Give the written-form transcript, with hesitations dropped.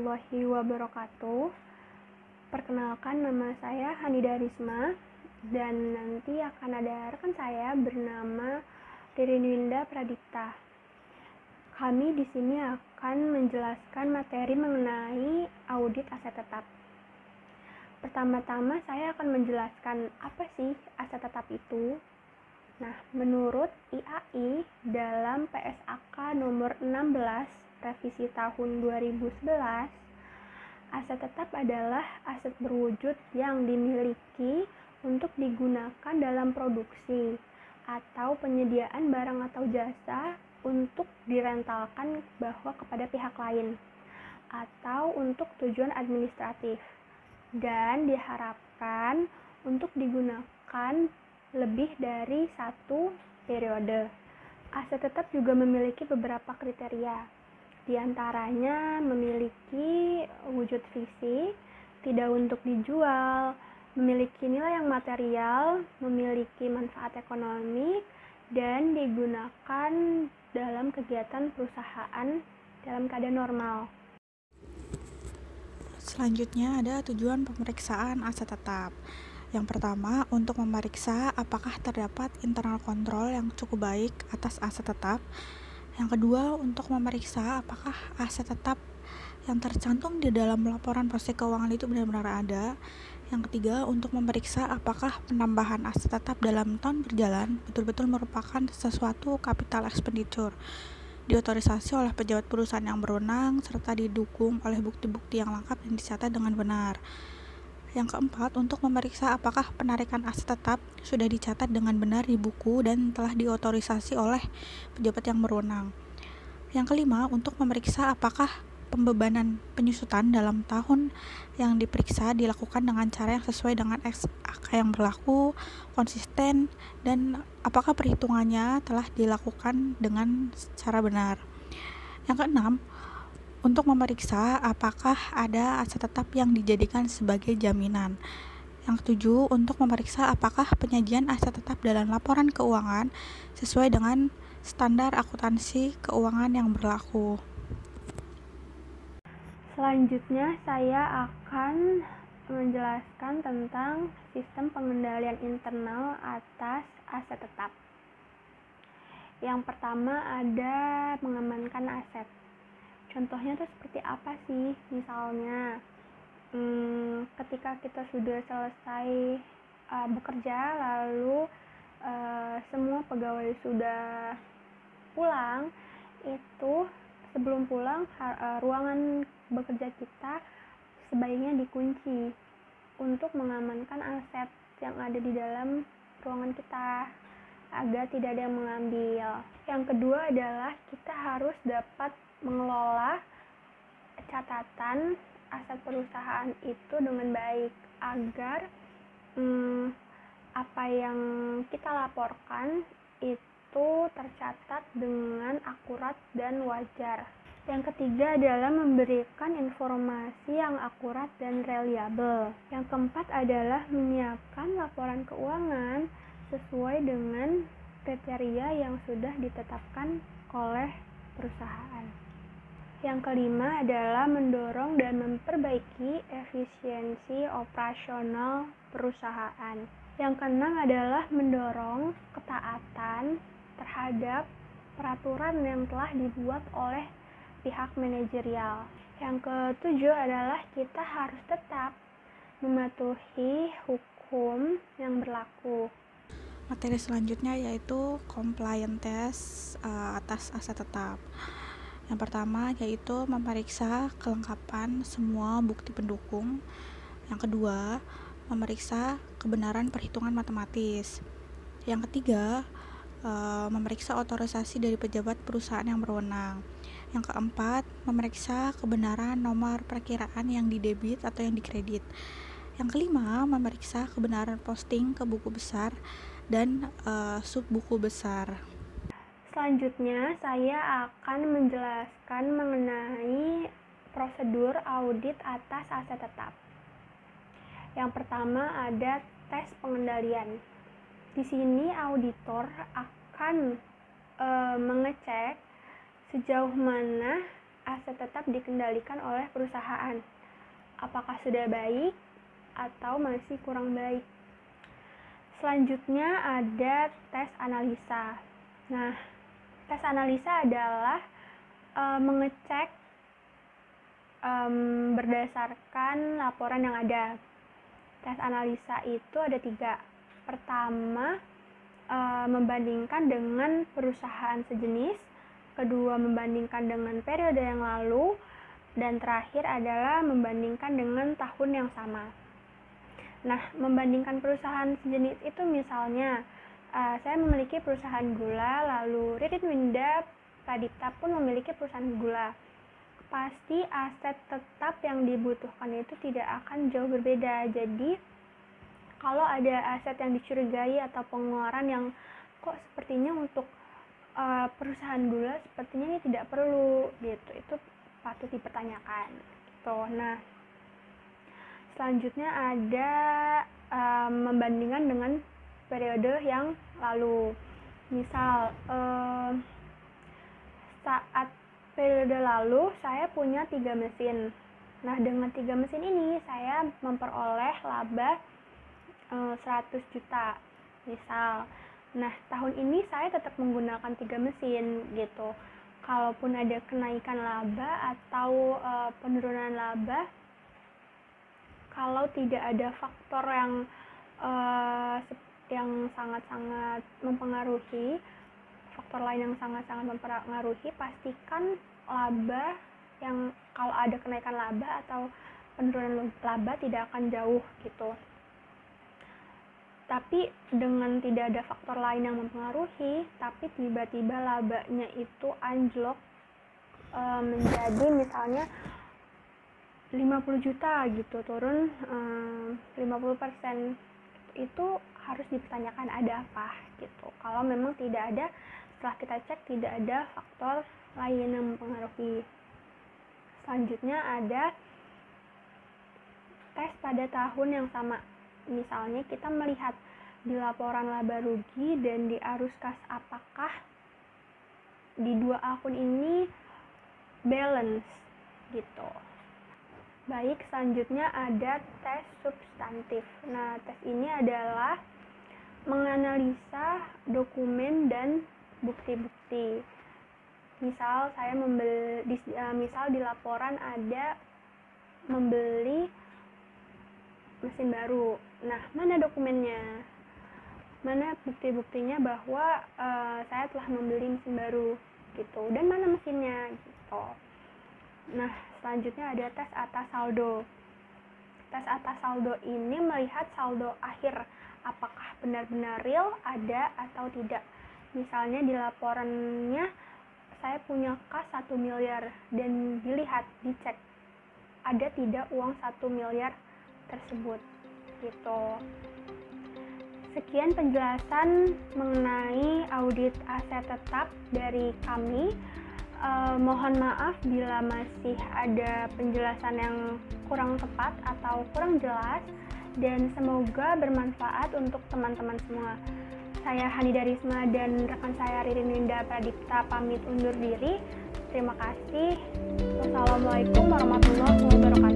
warahmatullahi wabarakatuh. Perkenalkan, nama saya Hanida Risma dan nanti akan ada rekan saya bernama Ririn Winda Pradipta. Kami di sini akan menjelaskan materi mengenai audit aset tetap. Pertama-tama saya akan menjelaskan apa sih aset tetap itu. Nah, menurut IAI dalam PSAK nomor 16 revisi tahun 2011, aset tetap adalah aset berwujud yang dimiliki untuk digunakan dalam produksi atau penyediaan barang atau jasa untuk direntalkan bahwa kepada pihak lain atau untuk tujuan administratif dan diharapkan untuk digunakan lebih dari satu periode. Aset tetap juga memiliki beberapa kriteria. Di antaranya memiliki wujud fisik, tidak untuk dijual, memiliki nilai yang material, memiliki manfaat ekonomi, dan digunakan dalam kegiatan perusahaan dalam keadaan normal. Selanjutnya ada tujuan pemeriksaan aset tetap. Yang pertama, untuk memeriksa apakah terdapat internal control yang cukup baik atas aset tetap. Yang kedua, untuk memeriksa apakah aset tetap yang tercantum di dalam laporan proses keuangan itu benar-benar ada. Yang ketiga, untuk memeriksa apakah penambahan aset tetap dalam tahun berjalan betul-betul merupakan sesuatu capital expenditure, diotorisasi oleh pejabat perusahaan yang berwenang, serta didukung oleh bukti-bukti yang lengkap dan dicatat dengan benar. Yang keempat, untuk memeriksa apakah penarikan aset tetap sudah dicatat dengan benar di buku dan telah diotorisasi oleh pejabat yang berwenang. Yang kelima, untuk memeriksa apakah pembebanan penyusutan dalam tahun yang diperiksa dilakukan dengan cara yang sesuai dengan SAK yang berlaku, konsisten, dan apakah perhitungannya telah dilakukan dengan cara benar. Yang keenam, untuk memeriksa apakah ada aset tetap yang dijadikan sebagai jaminan. Yang ketujuh, untuk memeriksa apakah penyajian aset tetap dalam laporan keuangan sesuai dengan standar akuntansi keuangan yang berlaku. Selanjutnya saya akan menjelaskan tentang sistem pengendalian internal atas aset tetap. Yang pertama ada mengamankan aset. Contohnya itu seperti apa sih? Misalnya ketika kita sudah selesai bekerja, lalu semua pegawai sudah pulang, itu sebelum pulang ruangan bekerja kita sebaiknya dikunci untuk mengamankan aset yang ada di dalam ruangan kita agar tidak ada yang mengambil. Yang kedua adalah kita harus dapat mengelola catatan aset perusahaan itu dengan baik agar apa yang kita laporkan itu tercatat dengan akurat dan wajar. Yang ketiga adalah memberikan informasi yang akurat dan reliabel. Yang keempat adalah menyiapkan laporan keuangan sesuai dengan kriteria yang sudah ditetapkan oleh perusahaan. Yang kelima adalah mendorong dan memperbaiki efisiensi operasional perusahaan. Yang keenam adalah mendorong ketaatan terhadap peraturan yang telah dibuat oleh pihak manajerial. Yang ketujuh adalah kita harus tetap mematuhi hukum yang berlaku. Materi selanjutnya yaitu compliance test atas aset tetap. Yang pertama yaitu memeriksa kelengkapan semua bukti pendukung. Yang kedua, memeriksa kebenaran perhitungan matematis. Yang ketiga, memeriksa otorisasi dari pejabat perusahaan yang berwenang. Yang keempat, memeriksa kebenaran nomor perkiraan yang didebit atau yang dikredit. Yang kelima, memeriksa kebenaran posting ke buku besar dan sub buku besar. Selanjutnya, saya akan menjelaskan mengenai prosedur audit atas aset tetap. Yang pertama ada tes pengendalian. Di sini auditor akan mengecek sejauh mana aset tetap dikendalikan oleh perusahaan. Apakah sudah baik atau masih kurang baik? Selanjutnya ada tes analisa. Nah, tes analisa adalah mengecek berdasarkan laporan yang ada. Tes analisa itu ada 3. Pertama, membandingkan dengan perusahaan sejenis. Kedua, membandingkan dengan periode yang lalu. Dan terakhir adalah membandingkan dengan tahun yang sama. Nah, membandingkan perusahaan sejenis itu misalnya, saya memiliki perusahaan gula, lalu Ririn Winda Pradipta pun memiliki perusahaan gula. Pasti aset tetap yang dibutuhkan itu tidak akan jauh berbeda. Jadi, kalau ada aset yang dicurigai atau pengeluaran yang kok sepertinya untuk perusahaan gula sepertinya ini tidak perlu gitu, itu patut dipertanyakan gitu. Nah, selanjutnya ada membandingkan dengan periode yang lalu. Misal saat periode lalu saya punya 3 mesin. Nah, dengan 3 mesin ini saya memperoleh laba 100 juta misal. Nah, tahun ini saya tetap menggunakan 3 mesin gitu. Kalaupun ada kenaikan laba atau penurunan laba, kalau tidak ada faktor yang sangat-sangat mempengaruhi, faktor lain yang sangat-sangat mempengaruhi, pastikan laba yang kalau ada kenaikan laba atau penurunan laba tidak akan jauh gitu. Tapi dengan tidak ada faktor lain yang mempengaruhi, tapi tiba-tiba labanya itu anjlok menjadi misalnya 50 juta gitu, turun 50%, itu harus dipertanyakan ada apa gitu. Kalau memang tidak ada, setelah kita cek tidak ada faktor lain yang mempengaruhi. Selanjutnya ada tes pada tahun yang sama. Misalnya kita melihat di laporan laba rugi dan di arus kas apakah di 2 akun ini balance gitu. Baik, selanjutnya ada tes substantif. Nah, tes ini adalah menganalisa dokumen dan bukti-bukti. Misal saya misal di laporan ada membeli mesin baru. Nah, mana dokumennya? Mana bukti-buktinya bahwa saya telah membeli mesin baru gitu. Dan mana mesinnya gitu. Nah, selanjutnya ada tes atas saldo. Tes atas saldo ini melihat saldo akhir, apakah benar-benar real ada atau tidak. Misalnya di laporannya saya punya kas 1 miliar dan dicek ada tidak uang 1 miliar tersebut gitu. Sekian penjelasan mengenai audit aset tetap dari kami. Mohon maaf bila masih ada penjelasan yang kurang tepat atau kurang jelas, dan semoga bermanfaat untuk teman-teman semua. Saya Hanida Risma dan rekan saya Ririn Winda Pradipta pamit undur diri. Terima kasih. Wassalamualaikum warahmatullahi wabarakatuh.